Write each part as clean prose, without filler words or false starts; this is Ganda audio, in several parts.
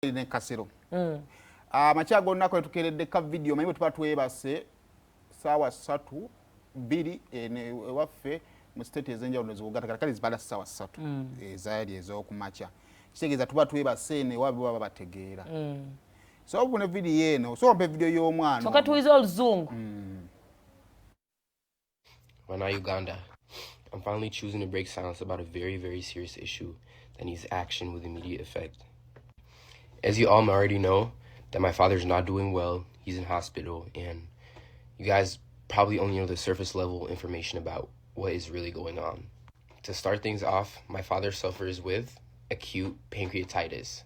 ne kasero amacha gonna ko tukeredde ka video manyi tuba twebase sawa 3 2 ne waffe mu state ezenjawulo z'Uganda kali zibala sawa 3 ezaali ez'okumacha kitegeeza tuba twebase ne wabi baba bategeera so obune video eno so mpe video y'omwana so katuiza oluzungu. When I Uganda, I'm finally choosing to break silence about a very, very serious issue that needs action with immediate effect. As you all already know, that my father's not doing well, he's in hospital, and you guys probably only know the surface level information about what is really going on. To start things off, my father suffers with acute pancreatitis.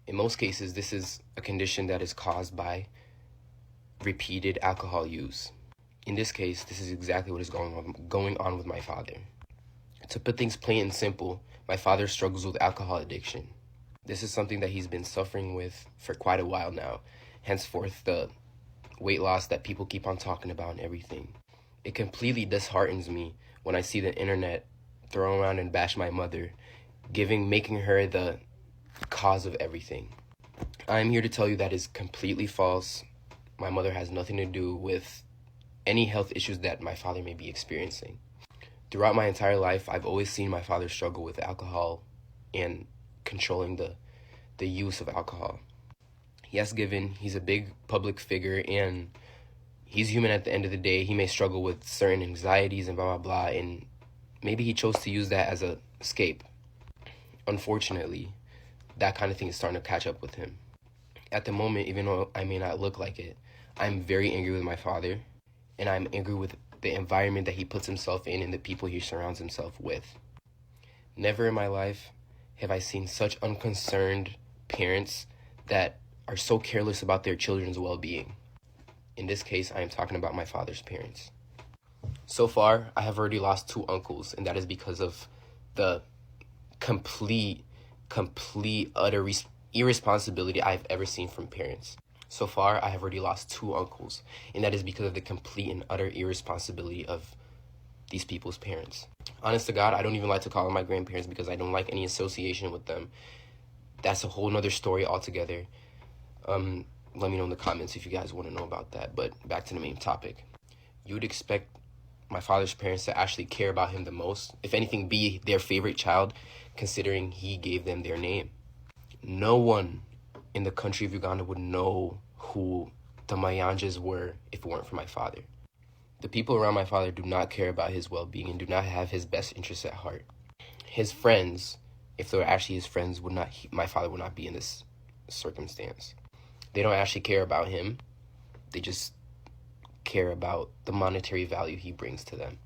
In most cases, this is a condition that is caused by repeated alcohol use. In this case, this is exactly what is going on with my father. To put things plain and simple, my father struggles with alcohol addiction. This is something that he's been suffering with for quite a while now, henceforth the weight loss that people keep on talking about and everything. It completely disheartens me when I see the internet throw around and bash my mother, making her the cause of everything. I'm here to tell you that is completely false. My mother has nothing to do with any health issues that my father may be experiencing. Throughout my entire life, I've always seen my father struggle with alcohol and controlling the use of alcohol. Yes, given he's a big public figure and he's human at the end of the day, he may struggle with certain anxieties and blah, blah, blah, and maybe he chose to use that as an escape. Unfortunately, that kind of thing is starting to catch up with him. At the moment, even though I may not look like it, I'm very angry with my father, and I'm angry with the environment that he puts himself in and the people he surrounds himself with. Never in my life have I seen such unconcerned parents that are so careless about their children's well-being. In this case, I am talking about my father's parents. So far, I have already lost 2 uncles, and that is because of the complete, utter irresponsibility I've ever seen from parents. So far, I have already lost 2 uncles, and that is because of the complete and utter irresponsibility of these people's parents. Honest to God, I don't even like to call them my grandparents because I don't like any association with them. That's a whole nother story altogether. Let me know in the comments if you guys want to know about that. But back to the main topic. You would expect my father's parents to actually care about him the most, if anything, be their favorite child, considering he gave them their name. No one in the country of Uganda would know who the Mayanjas were if it weren't for my father. The people around my father do not care about his well-being and do not have his best interests at heart. His friends, if they were actually his friends, my father would not be in this circumstance. They don't actually care about him. They just care about the monetary value he brings to them.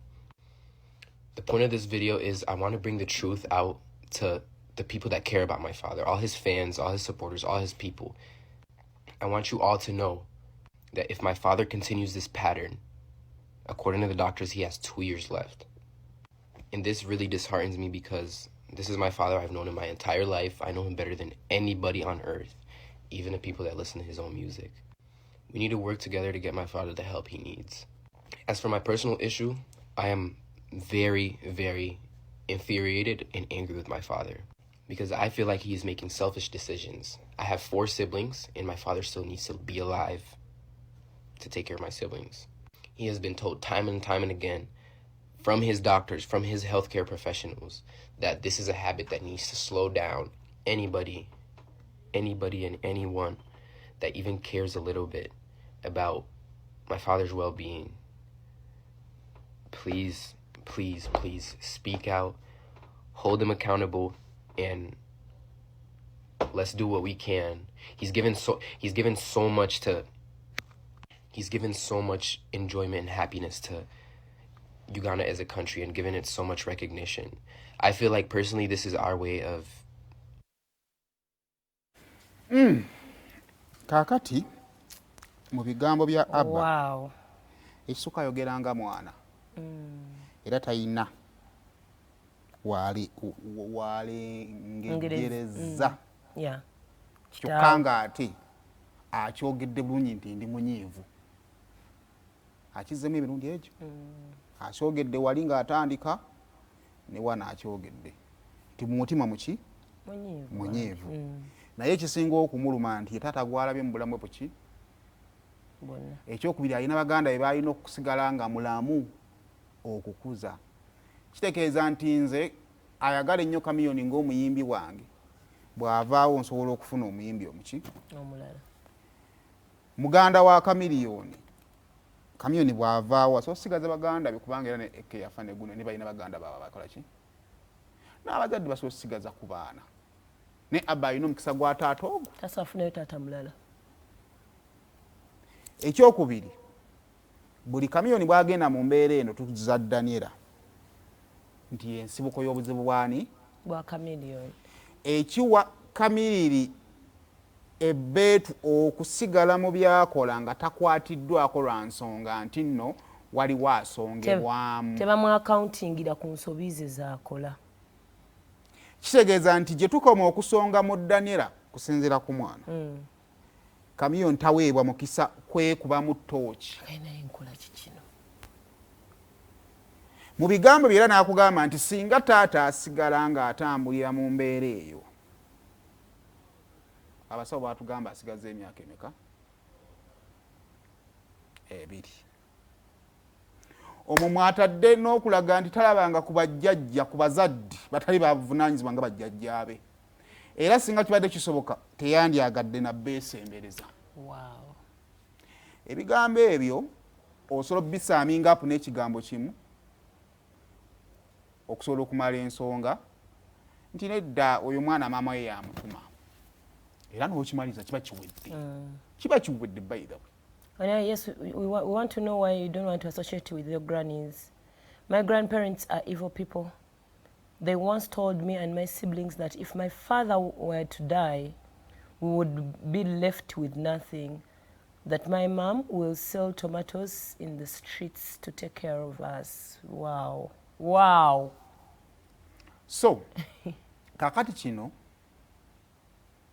The point of this video is I want to bring the truth out to the people that care about my father, all his fans, all his supporters, all his people. I want you all to know that if my father continues this pattern, according to the doctors, he has 2 years left. And this really disheartens me because this is my father I've known in my entire life. I know him better than anybody on earth, even the people that listen to his own music. We need to work together to get my father the help he needs. As for my personal issue, I am very, very infuriated and angry with my father because I feel like he is making selfish decisions. I have 4 siblings, and my father still needs to be alive to take care of my siblings. He has been told time and time and again from his doctors, from his healthcare professionals, that this is a habit that needs to slow down. Anybody and anyone that even cares a little bit about my father's well-being, please, please, please speak out, hold him accountable, and let's do what we can. He's given so much enjoyment and happiness to Uganda as a country and given it so much recognition. I feel like personally this is our way of kakati mu bigambo bya Abba. Wow. Ekisuka yogeranga mwana. Era tayina wali ngereza. Yeah. Kyokanga ati akyogedde bulungi nti ndi munyiivu. Akizemu emirundi egyo. Akyogedde wali ng'atandika ne wana akyogedde. Nti mu mutima muki? Munyiivu. naye ekisinga okumuluma nti taata gwalabye mu bulamu bwe ki bonna. Ekyokubiri alina baganda be balina okusigala nga mulamu okukuza. Kitegeeza nti nze ayagala ennyo Chameleon ng'omuyimbi wange bw'avaawo nsobola okufuna omuyimbi omuki omulala. Muganda wa Chameleon bw'avaawo asobola okusigaza baganda be kubanga era ne yafa ne guno ne balina baganda baabwe bakola ki n'abazadde basobola okusigaza ku baana ne Abba alina omukisa gwa taata ogwo Tasafunayo taata mulala. Ekyokubiri buli Chameleon bw'agenda mu mbeera eno tuza Daniela nti ensibuko y'obuzibu bwani bwa Chameleon. Ekiwa Chameleon ebbeetu okusigala mu byakola nga takwatiddwako lwa nsonga nti nno waliwo asongebwamu. Tebamu accountingira ku nsobi ze z'akola. Kitegeeza nti gye tukoma okusonga mu Daniela kusinziira ku mwana. Chameleon taweebwa mukisa kwekuba mu ttooki. Naye nkola kikino. Mu bigambo byera n'akugamba nti singa taata asigala ng'atambulira mu mbeera eyo. Abasawo baatugamba asigaza emyaka emeka? 2. Omwo mwatadde n'okulaga nti talabanga ku bajjajja ku bazadde batali bavunaanyizibwa nga bajjajjaabe. Era singa kibadde kisoboka teyandyagadde nabbeesembereza. Wow. Ebigambo ebyo osobola obisaaminga apu n'ekigambo kimu okusobola okumala ensonga nti nedda oyo mwana maama we yamutuma. Era n'okimaliza kiba kiwedde. Kiba kiwedde by the way. Yes, we want to know why you don't want to associate with your grannies. My grandparents are evil people. They once told me and my siblings that if my father were to die, we would be left with nothing. That my mom will sell tomatoes in the streets to take care of us. Wow. Wow. So, kakati kino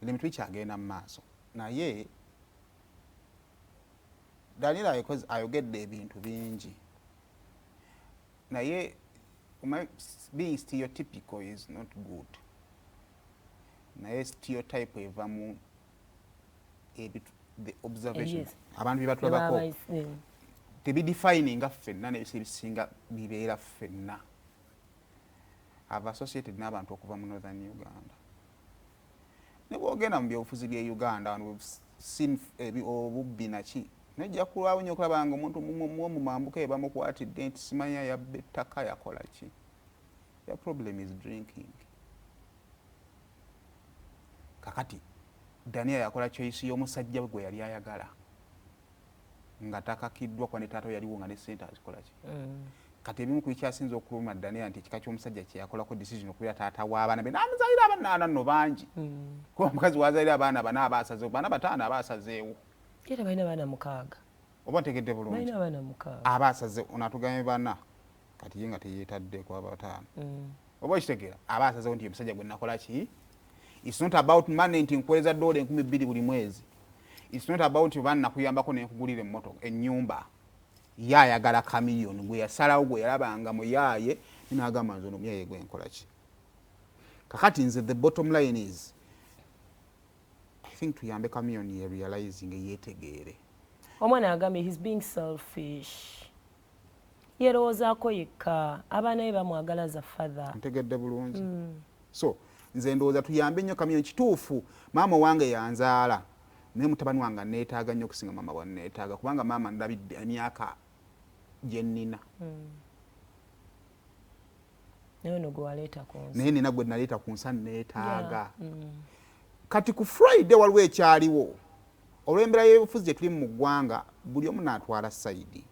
limitu kyagenda mu maaso. Naye Daniela ayogedde ebintu bingi. Naye being stereotypical is not good. Naye stereotype eva mu the observation. Abantu bye batulabako tebidefining nga ffenna n'ebisa ebisinga bibeera ffenna. I've associated n'abantu okuva mu Northern Uganda. Ne bw'ogenda mu byobufuzi bye Uganda and we've seen obubbi naki nejja kulwawo nnyo okulaba nga omuntu mu mambuka ebamukwatidde nti simanya yabba ettaka yakola ki. Your problem is drinking. Kakati Daniela yakola choice y'omusajja gwe yali ayagala nga takakiddwa kwa ne taata yaliwo nga ne ssente azikola ki. Kati ebimu ku bikyasinza okuluma Daniela nti ekika ky'omusajja kye yakolako decision okubeera taata w'abaana be n'amuzaalira abaana nno bangi. Kuba omukazi wazaalira abaana bana abaasazeewo baana bataano abaasazeewo. Era balina baana 6. Oba ntegedde bulungi. Balina baana 6. Abaasazeewo onatugamye bana kati ye nga teyeetaddeeko abataano. Oba okitegeera abaasazeewo nti omusajja gwe nakola ki. It's not about money nti nkuweereza $2,000 buli mwezi. It's not about bana nakuyambako n'enkugulira emmotoka ennyumba. Ye ayagala Chameleon gwe yasalawo gwe yalabanga muyaaye n'agamba nze ono muyaaye gwe nkola ki. Kakati nze the bottom line is I think tuyambe Chameleon ye realizing yetegeere. Omwana agambye he's being selfish. Yerowoozaako yekka abaana be bamwagala za father. Ntegedde bulungi. So nze ndowooza tuyambe nnyo Chameleon. Kituufu maama wange yanzaala naye mutabani wange neetaaga nnyo okusinga maama bwe neetaaga kubanga maama ndabidde emyaka gye nnina. Naye ono gwe waleeta ku nsi. Naye nina gwe naleeta ku nsi neetaaga. Kati ku Friday waliwo ekyaliwo olw'embeera y'ebufuzi gye tuli mu ggwanga buli omu n'atwala sayidi.